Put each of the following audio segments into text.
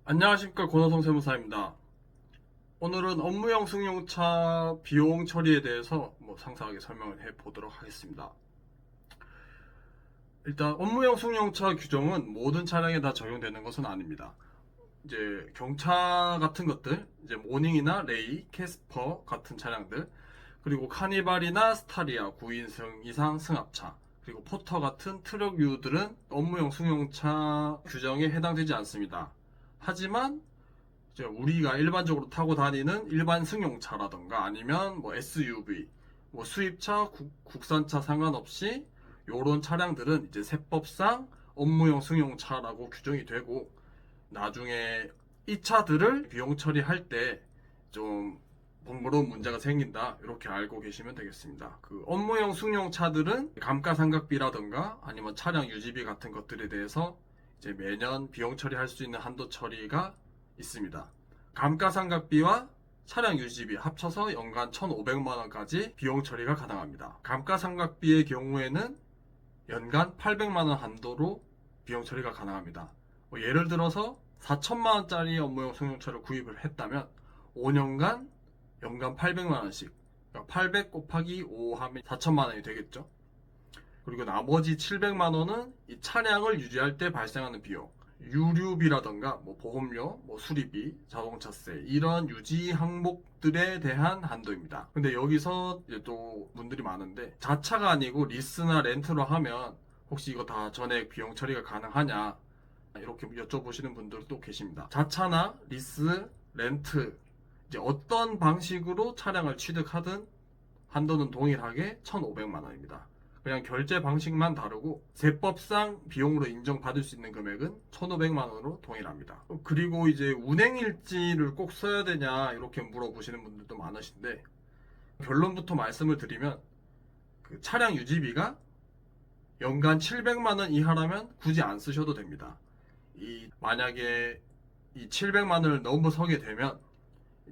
안녕하십니까, 권호성 세무사입니다. 오늘은 업무용 승용차 비용 처리에 대해서 상세하게 설명을 해 보도록 하겠습니다. 일단 업무용 승용차 규정은 모든 차량에 다 적용되는 것은 아닙니다. 이제 경차 같은 것들, 이제 모닝이나 레이, 캐스퍼 같은 차량들, 그리고 카니발이나 스타리아 9인승 이상 승합차, 그리고 포터 같은 트럭류들은 업무용 승용차 규정에 해당되지 않습니다. 하지만 이제 우리가 일반적으로 타고 다니는 일반 승용차라던가 아니면 SUV, 수입차, 국산차 상관없이 이런 차량들은 이제 세법상 업무용 승용차라고 규정이 되고, 나중에 이 차들을 비용 처리할 때 좀 번거로운 문제가 생긴다, 이렇게 알고 계시면 되겠습니다. 그 업무용 승용차들은 감가상각비라던가 아니면 차량 유지비 같은 것들에 대해서 이제 매년 비용 처리할 수 있는 한도 처리가 있습니다. 감가상각비와 차량 유지비 합쳐서 연간 1,500만 원까지 비용 처리가 가능합니다. 감가상각비의 경우에는 연간 800만 원 한도로 비용 처리가 가능합니다. 예를 들어서 4천만 원짜리 업무용 승용차를 구입을 했다면 5년간 연간 800만 원씩, 800 곱하기 5 하면 4천만 원이 되겠죠. 그리고 나머지 700만 원은 이 차량을 유지할 때 발생하는 비용, 유류비라던가 보험료, 수리비, 자동차세, 이런 유지 항목들에 대한 한도입니다. 근데 여기서 이제 또 분들이 많은데, 자차가 아니고 리스나 렌트로 하면 혹시 이거 다 전액 비용 처리가 가능하냐, 이렇게 여쭤보시는 분들도 계십니다. 자차나 리스, 렌트, 이제 어떤 방식으로 차량을 취득하든 한도는 동일하게 1,500만 원입니다. 그냥 결제 방식만 다르고 세법상 비용으로 인정받을 수 있는 금액은 1,500만 원으로 동일합니다. 그리고 이제 운행일지를 꼭 써야 되냐, 이렇게 물어보시는 분들도 많으신데, 결론부터 말씀을 드리면 그 차량 유지비가 연간 700만 원 이하라면 굳이 안 쓰셔도 됩니다. 만약에 이 700만 원을 넘어서게 되면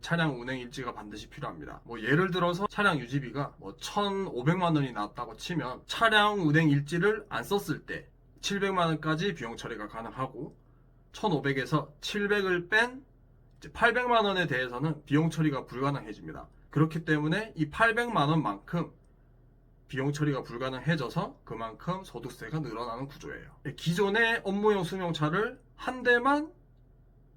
차량 운행 일지가 반드시 필요합니다. 예를 들어서 차량 유지비가 1,500만 원이 나왔다고 치면 차량 운행 일지를 안 썼을 때 700만 원까지 비용 처리가 가능하고, 1,500에서 700을 뺀 800만 원에 대해서는 비용 처리가 불가능해집니다. 그렇기 때문에 이 800만 원만큼 비용 처리가 불가능해져서 그만큼 소득세가 늘어나는 구조예요. 기존의 업무용 승용차를 한 대만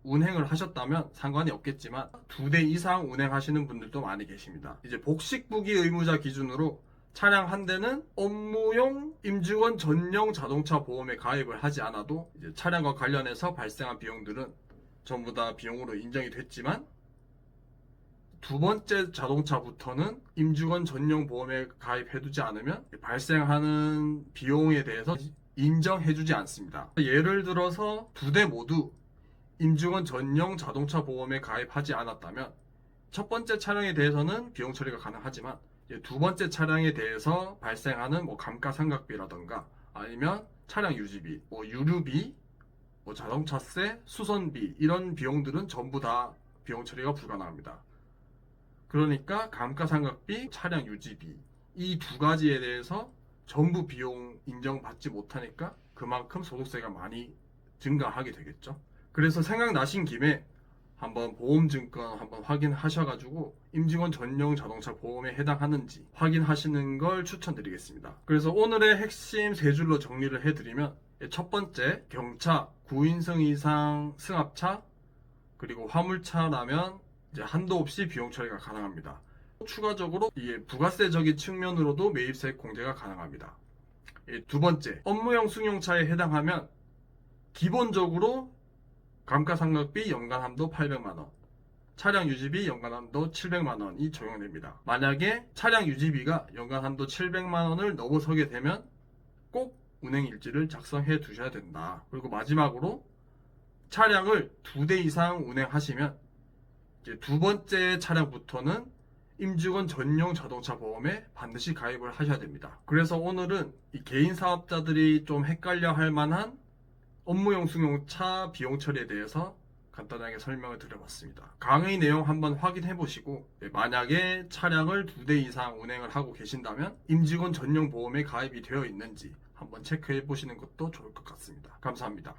운행을 하셨다면 상관이 없겠지만 2대 이상 운행하시는 분들도 많이 계십니다. 이제 복식부기 의무자 기준으로 차량 한 대는 업무용 임직원 전용 자동차 보험에 가입을 하지 않아도 이제 차량과 관련해서 발생한 비용들은 전부 다 비용으로 인정이 됐지만, 두 번째 자동차부터는 임직원 전용 보험에 가입해두지 않으면 발생하는 비용에 대해서 인정해주지 않습니다. 예를 들어서 2대 모두 임직원 전용 자동차 보험에 가입하지 않았다면 첫 번째 차량에 대해서는 비용 처리가 가능하지만, 두 번째 차량에 대해서 발생하는 감가상각비라던가 아니면 차량 유지비, 유류비, 자동차세, 수선비, 이런 비용들은 전부 다 비용 처리가 불가능합니다. 그러니까 감가상각비, 차량 유지비, 이 두 가지에 대해서 전부 비용 인정받지 못하니까 그만큼 소득세가 많이 증가하게 되겠죠. 그래서 생각나신 김에 한번 보험증권 한번 확인하셔가지고 임직원 전용 자동차 보험에 해당하는지 확인하시는 걸 추천드리겠습니다. 그래서 오늘의 핵심 세 줄로 정리를 해드리면, 첫 번째, 경차, 9인승 이상 승합차, 그리고 화물차라면 이제 한도 없이 비용 처리가 가능합니다. 추가적으로 이게 부가세적인 측면으로도 매입세 공제가 가능합니다. 두 번째, 업무용 승용차에 해당하면 기본적으로 감가상각비 연간 한도 800만 원, 차량 유지비 연간 한도 700만 원이 적용됩니다. 만약에 차량 유지비가 연간 한도 700만 원을 넘어서게 되면 꼭 운행일지를 작성해 두셔야 된다. 그리고 마지막으로 차량을 2대 이상 운행하시면 이제 두 번째 차량부터는 임직원 전용 자동차 보험에 반드시 가입을 하셔야 됩니다. 그래서 오늘은 이 개인 사업자들이 좀 헷갈려 할 만한 업무용 승용차 비용 처리에 대해서 간단하게 설명을 드려봤습니다. 강의 내용 한번 확인해 보시고, 만약에 차량을 2대 이상 운행을 하고 계신다면 임직원 전용 보험에 가입이 되어 있는지 한번 체크해 보시는 것도 좋을 것 같습니다. 감사합니다.